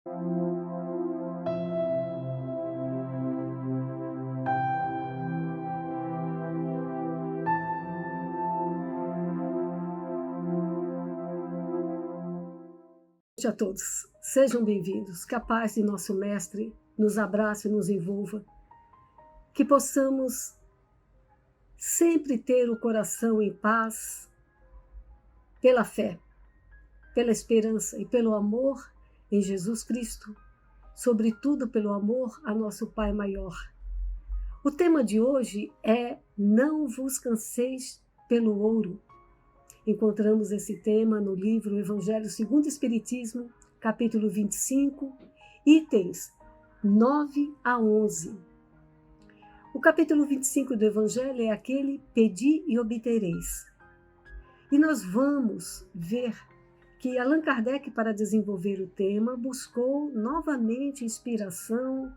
Boa noite a todos. Sejam bem-vindos. Que a paz de nosso Mestre nos abrace e nos envolva. Que possamos sempre ter o coração em paz, pela fé, pela esperança e pelo amor em Jesus Cristo, sobretudo pelo amor a nosso Pai maior. O tema de hoje é Não vos canseis pelo ouro. Encontramos esse tema no livro Evangelho segundo o Espiritismo, capítulo 25, itens 9 a 11. O capítulo 25 do Evangelho é aquele Pedi e obtereis. E nós vamos ver que Allan Kardec, para desenvolver o tema, buscou novamente inspiração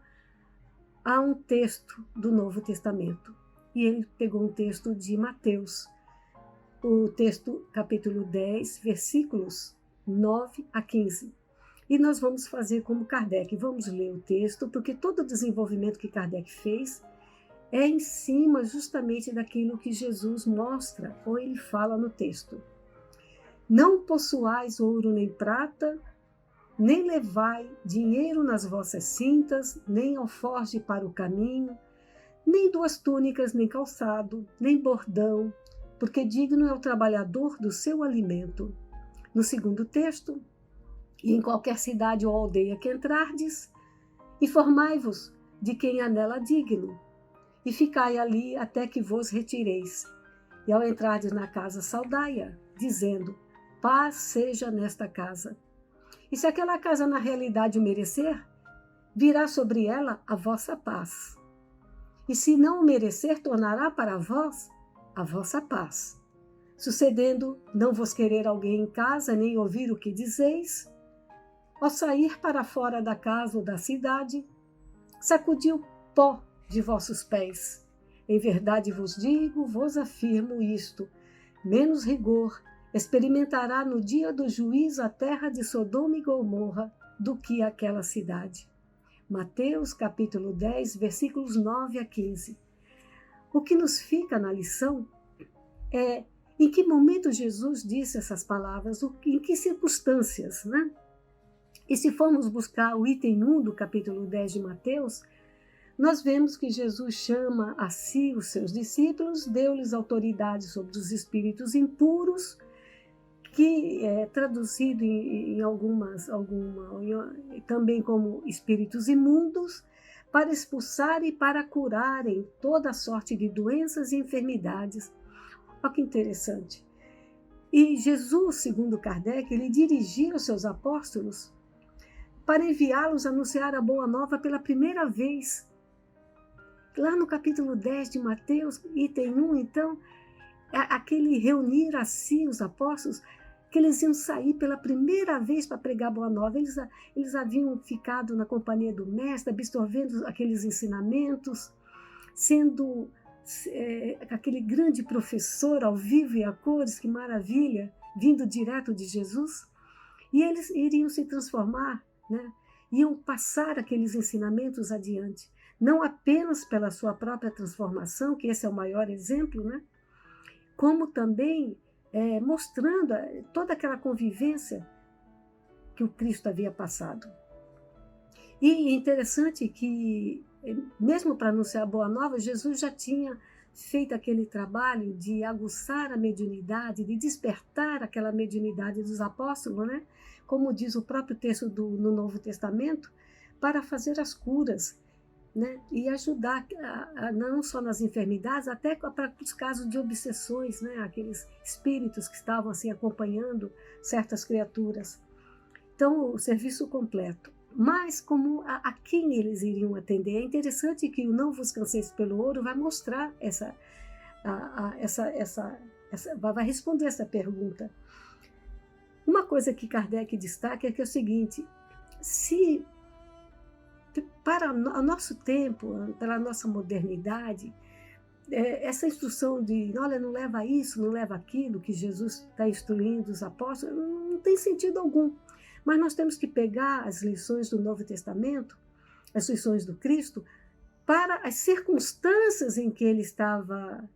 a um texto do Novo Testamento. E ele pegou um texto de Mateus, o texto capítulo 10, versículos 9 a 15. E nós vamos fazer como Kardec, vamos ler o texto, porque todo o desenvolvimento que Kardec fez é em cima justamente daquilo que Jesus mostra, ou ele fala no texto. Não possuais ouro nem prata, nem levai dinheiro nas vossas cintas, nem alforje para o caminho, nem 2 túnicas, nem calçado, nem bordão, porque digno é o trabalhador do seu alimento. No segundo texto, e em qualquer cidade ou aldeia que entrardes, informai-vos de quem é nela digno, e ficai ali até que vos retireis. E ao entrardes na casa, saudai-a, dizendo, paz seja nesta casa. E se aquela casa na realidade o merecer, virá sobre ela a vossa paz. E se não o merecer, tornará para vós a vossa paz. Sucedendo não vos querer alguém em casa, nem ouvir o que dizeis, ao sair para fora da casa ou da cidade, sacudi o pó de vossos pés. Em verdade vos digo, vos afirmo isto, menos rigor experimentará no dia do juízo a terra de Sodoma e Gomorra do que aquela cidade. Mateus capítulo 10, versículos 9 a 15. O que nos fica na lição é em que momento Jesus disse essas palavras, em que circunstâncias, né? E se formos buscar o item 1 do capítulo 10 de Mateus, nós vemos que Jesus chama a si os seus discípulos, deu-lhes autoridade sobre os espíritos impuros, que é traduzido em também como espíritos imundos, para expulsar e para curarem toda sorte de doenças e enfermidades. Olha que interessante. E Jesus, segundo Kardec, ele dirigia os seus apóstolos para enviá-los a anunciar a boa nova pela primeira vez. Lá no capítulo 10 de Mateus, item 1, então, aquele reunir a si os apóstolos, que eles iam sair pela primeira vez para pregar a boa nova. Eles haviam ficado na companhia do mestre, absorvendo aqueles ensinamentos, sendo aquele grande professor ao vivo e a cores, que maravilha, vindo direto de Jesus. E eles iriam se transformar, né? Iam passar aqueles ensinamentos adiante, não apenas pela sua própria transformação, que esse é o maior exemplo, né? Como também mostrando toda aquela convivência que o Cristo havia passado. E é interessante que, mesmo para anunciar a Boa Nova, Jesus já tinha feito aquele trabalho de aguçar a mediunidade, de despertar aquela mediunidade dos apóstolos, né? Como diz o próprio texto no Novo Testamento, para fazer as curas, né? E ajudar não só nas enfermidades, até para os casos de obsessões, né? Aqueles espíritos que estavam assim acompanhando certas criaturas. Então, o serviço completo. Mas como a quem eles iriam atender? É interessante que o Não vos canseis pelo ouro vai mostrar vai responder essa pergunta. Uma coisa que Kardec destaca é que é o seguinte: se para o nosso tempo, pela nossa modernidade, essa instrução de, olha, não leva isso, não leva aquilo, que Jesus está instruindo os apóstolos, não tem sentido algum. Mas nós temos que pegar as lições do Novo Testamento, as lições do Cristo, para as circunstâncias em que ele estava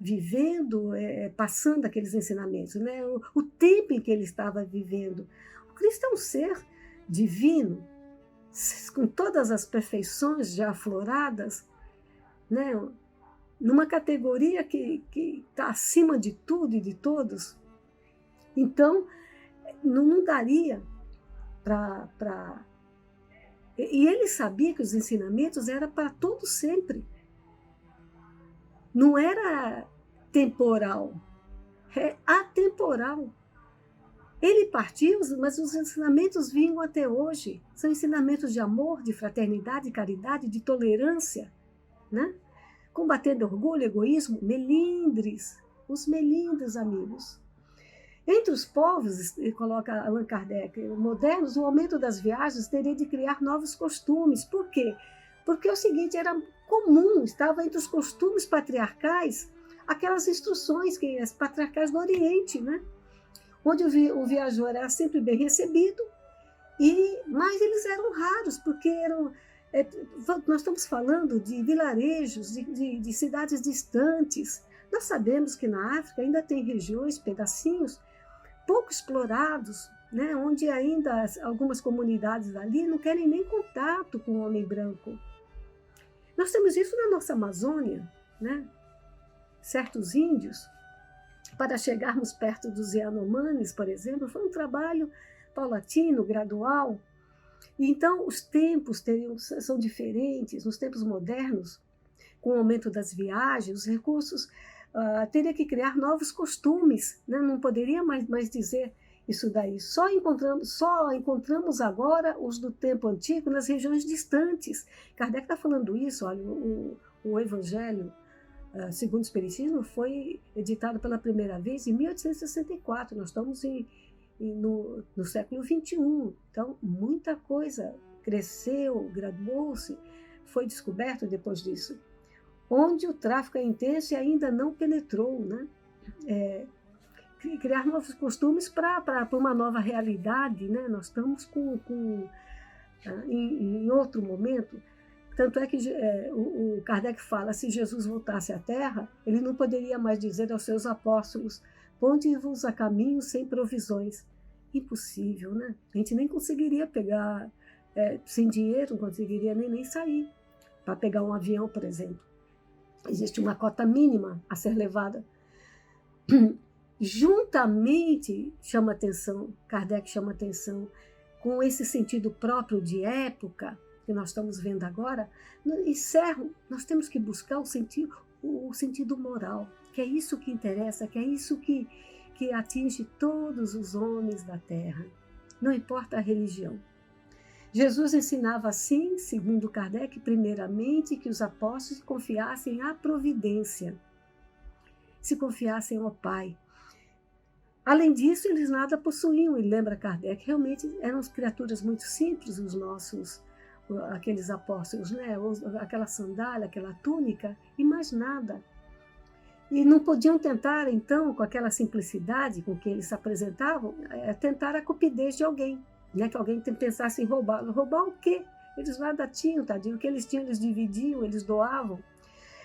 vivendo, passando aqueles ensinamentos, né? O tempo em que ele estava vivendo. O Cristo é um ser divino, com todas as perfeições já afloradas, né? Numa categoria que está acima de tudo e de todos. Então, não daria para... E ele sabia que os ensinamentos eram para todo sempre. Não era temporal, é atemporal. Ele partiu, mas os ensinamentos vinham até hoje. São ensinamentos de amor, de fraternidade, de caridade, de tolerância, né? Combatendo orgulho, egoísmo, melindres, os melindres, amigos. Entre os povos, coloca Allan Kardec, modernos, o aumento das viagens teria de criar novos costumes. Por quê? Porque é o seguinte, era comum, estava entre os costumes patriarcais, aquelas instruções que as patriarcais do Oriente, né? Onde o viajor era sempre bem recebido, mas eles eram raros, porque nós estamos falando de vilarejos, de cidades distantes. Nós sabemos que na África ainda tem regiões, pedacinhos, pouco explorados, né, onde ainda algumas comunidades ali não querem nem contato com o homem branco. Nós temos isso na nossa Amazônia, né? Certos índios, para chegarmos perto dos Yanomamis, por exemplo, foi um trabalho paulatino, gradual. Então, os tempos são diferentes. Nos tempos modernos, com o aumento das viagens, os recursos, teria que criar novos costumes, né? Não poderia mais dizer isso daí. Só encontramos agora os do tempo antigo nas regiões distantes. Kardec está falando isso, olha, o Evangelho segundo o Espiritismo foi editado pela primeira vez em 1864. Nós estamos no século XXI. Então, muita coisa cresceu, graduou-se, foi descoberto depois disso. Onde o tráfico é intenso e ainda não penetrou, né? Criar novos costumes para uma nova realidade, né? Nós estamos em outro momento. Tanto é que o Kardec fala, se Jesus voltasse à Terra, ele não poderia mais dizer aos seus apóstolos, ponde-vos a caminho sem provisões. Impossível, né? A gente nem conseguiria pegar, sem dinheiro, não conseguiria nem sair para pegar um avião, por exemplo. Existe uma cota mínima a ser levada. Juntamente, Kardec chama atenção, com esse sentido próprio de época, que nós estamos vendo agora, nós temos que buscar o sentido moral, que é isso que interessa, que é isso que atinge todos os homens da terra, não importa a religião. Jesus ensinava assim, segundo Kardec, primeiramente, que os apóstolos confiassem à providência, se confiassem ao Pai. Além disso, eles nada possuíam, e lembra Kardec, realmente eram criaturas muito simples, aqueles apóstolos, né? Aquela sandália, aquela túnica, e mais nada. E não podiam tentar, então, com aquela simplicidade com que eles se apresentavam, tentar a cupidez de alguém, né? Que alguém pensasse em roubar. Roubar o quê? Eles nada tinham, tadinho. O que eles tinham, eles dividiam, eles doavam.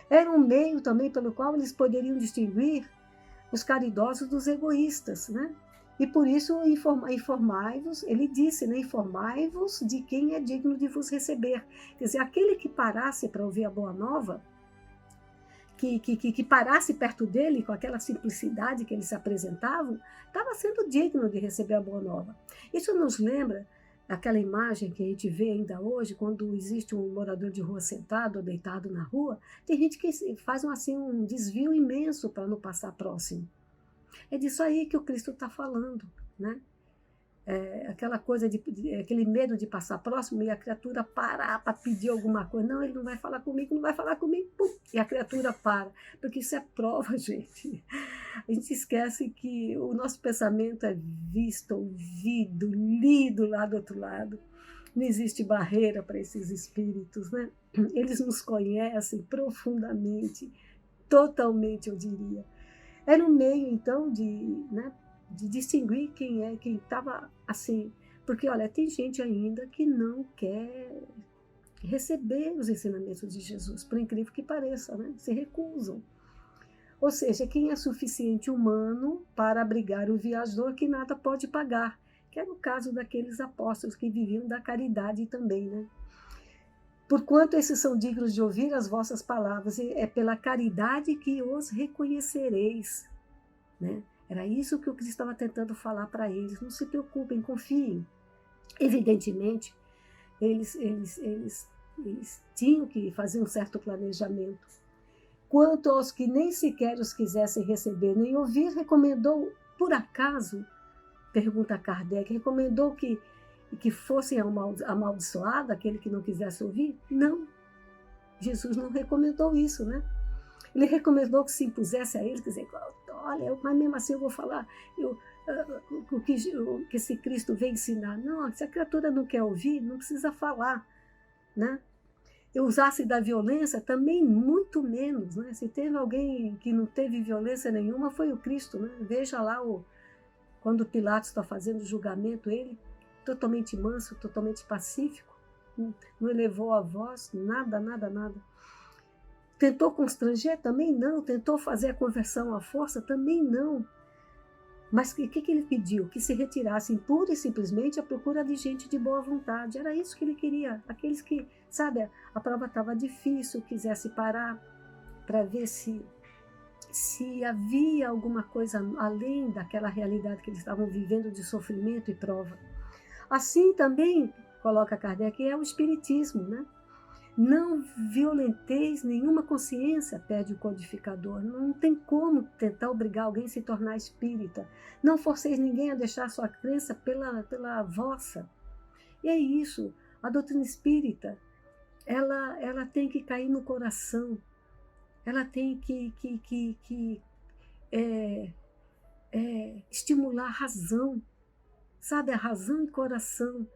Era um meio também pelo qual eles poderiam distinguir os caridosos dos egoístas, né? E por isso informai-vos, ele disse, né? Informai-vos de quem é digno de vos receber. Quer dizer, aquele que parasse para ouvir a boa nova, que parasse perto dele com aquela simplicidade que eles se apresentavam, estava sendo digno de receber a boa nova. Isso nos lembra aquela imagem que a gente vê ainda hoje, quando existe um morador de rua sentado ou deitado na rua, tem gente que faz um desvio imenso para não passar próximo. É disso aí que o Cristo está falando, né? Aquela coisa aquele medo de passar próximo e a criatura parar para pedir alguma coisa. Não, ele não vai falar comigo, pum, e a criatura para. Porque isso é prova, gente. A gente esquece que o nosso pensamento é visto, ouvido, lido lá do outro lado. Não existe barreira para esses espíritos, né? Eles nos conhecem profundamente, totalmente, eu diria. Era um meio, então, de distinguir quem estava, assim, Porque, olha, tem gente ainda que não quer receber os ensinamentos de Jesus, por incrível que pareça, né? Se recusam. Ou seja, quem é suficiente humano para abrigar o viajor que nada pode pagar, que era o caso daqueles apóstolos que viviam da caridade também, né? Porquanto esses são dignos de ouvir as vossas palavras, e é pela caridade que os reconhecereis, né? Era isso que o Cristo estava tentando falar para eles. Não se preocupem, confiem. Evidentemente, eles tinham que fazer um certo planejamento. Quanto aos que nem sequer os quisessem receber nem ouvir, recomendou, por acaso, pergunta Kardec, recomendou que fossem amaldiçoados, aquele que não quisesse ouvir? Não, Jesus não recomendou isso, né? Ele recomendou que se impusesse a eles, quer dizer, olha, mas mesmo assim eu vou falar o que esse Cristo veio ensinar. Não, se a criatura não quer ouvir, não precisa falar, né? Eu usasse da violência também muito menos, né? Se teve alguém que não teve violência nenhuma, foi o Cristo, né? Veja lá quando Pilatos está fazendo o julgamento, ele totalmente manso, totalmente pacífico, não elevou a voz, nada. Tentou constranger? Também não. Tentou fazer a conversão à força? Também não. Mas o que ele pediu? Que se retirassem pura e simplesmente à procura de gente de boa vontade. Era isso que ele queria. Aqueles que, sabe, a prova estava difícil, quisesse parar para ver se havia alguma coisa além daquela realidade que eles estavam vivendo de sofrimento e prova. Assim também, coloca Kardec, é o espiritismo, né? Não violenteis nenhuma consciência, pede o codificador. Não tem como tentar obrigar alguém a se tornar espírita. Não forceis ninguém a deixar sua crença pela vossa. E é isso. A doutrina espírita, ela tem que cair no coração. Ela tem que estimular a razão. Sabe, a razão e coração.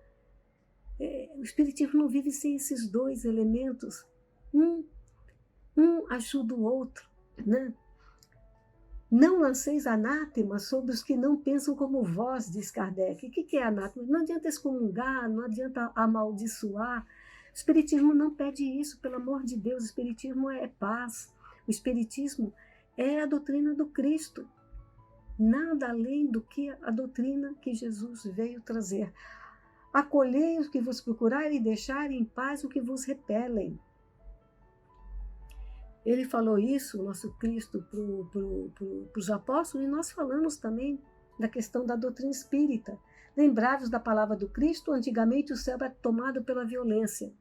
O espiritismo não vive sem esses dois elementos. Um ajuda o outro, né? Não lanceis anátema sobre os que não pensam como vós, diz Kardec. O que é anátema? Não adianta excomungar, não adianta amaldiçoar. O espiritismo não pede isso, pelo amor de Deus. O espiritismo é paz. O espiritismo é a doutrina do Cristo. Nada além do que a doutrina que Jesus veio trazer. Acolhei os que vos procurarem e deixarem em paz o que vos repelem. Ele falou isso, o nosso Cristo, para os apóstolos, e nós falamos também da questão da doutrina espírita. Lembrai-vos da palavra do Cristo, antigamente o céu era tomado pela violência.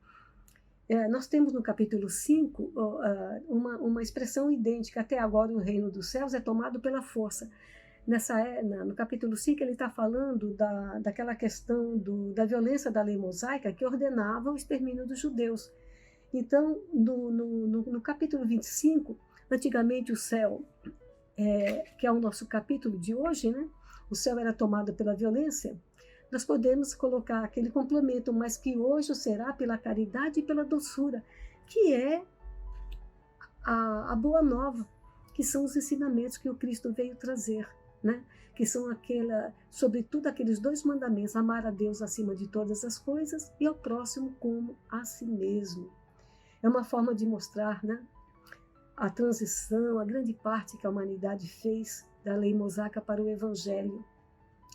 Nós temos no capítulo 5 uma expressão idêntica. Até agora o reino dos céus é tomado pela força. No capítulo 5 ele está falando daquela questão da violência da lei mosaica que ordenava o extermínio dos judeus. Então, no capítulo 25, antigamente o céu, que é o nosso capítulo de hoje, né? O céu era tomado pela violência. Nós podemos colocar aquele complemento, mas que hoje será pela caridade e pela doçura, que é a boa nova, que são os ensinamentos que o Cristo veio trazer. Né? Que são sobretudo aqueles dois mandamentos, amar a Deus acima de todas as coisas e ao próximo como a si mesmo. É uma forma de mostrar, né, a transição, a grande parte que a humanidade fez da lei mosaica para o Evangelho.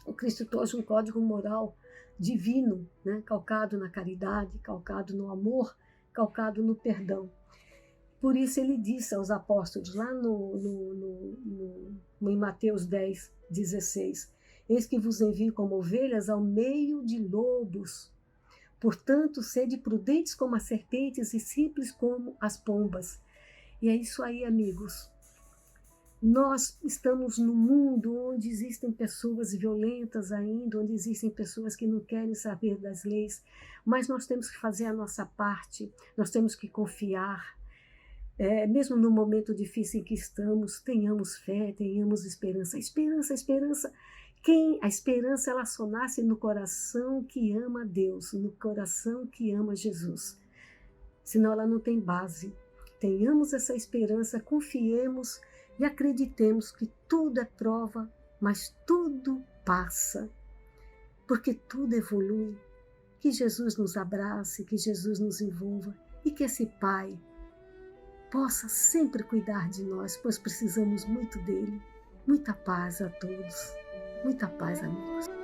O Cristo trouxe um código moral divino, né, calcado na caridade, calcado no amor, calcado no perdão. Por isso ele disse aos apóstolos, lá em Mateus 10, 16, eis que vos envio como ovelhas ao meio de lobos. Portanto, sede prudentes como as serpentes e simples como as pombas. E é isso aí, amigos. Nós estamos num mundo onde existem pessoas violentas ainda, onde existem pessoas que não querem saber das leis, mas nós temos que fazer a nossa parte, nós temos que confiar. Mesmo no momento difícil em que estamos, tenhamos fé, tenhamos esperança. Esperança. A esperança, ela só nasce no coração que ama Deus, no coração que ama Jesus. Senão ela não tem base. Tenhamos essa esperança, confiemos e acreditemos que tudo é prova, mas tudo passa. porque tudo evolui. Que Jesus nos abrace, que Jesus nos envolva e que esse Pai possa sempre cuidar de nós, pois precisamos muito dele. Muita paz a todos. Muita paz, amigos.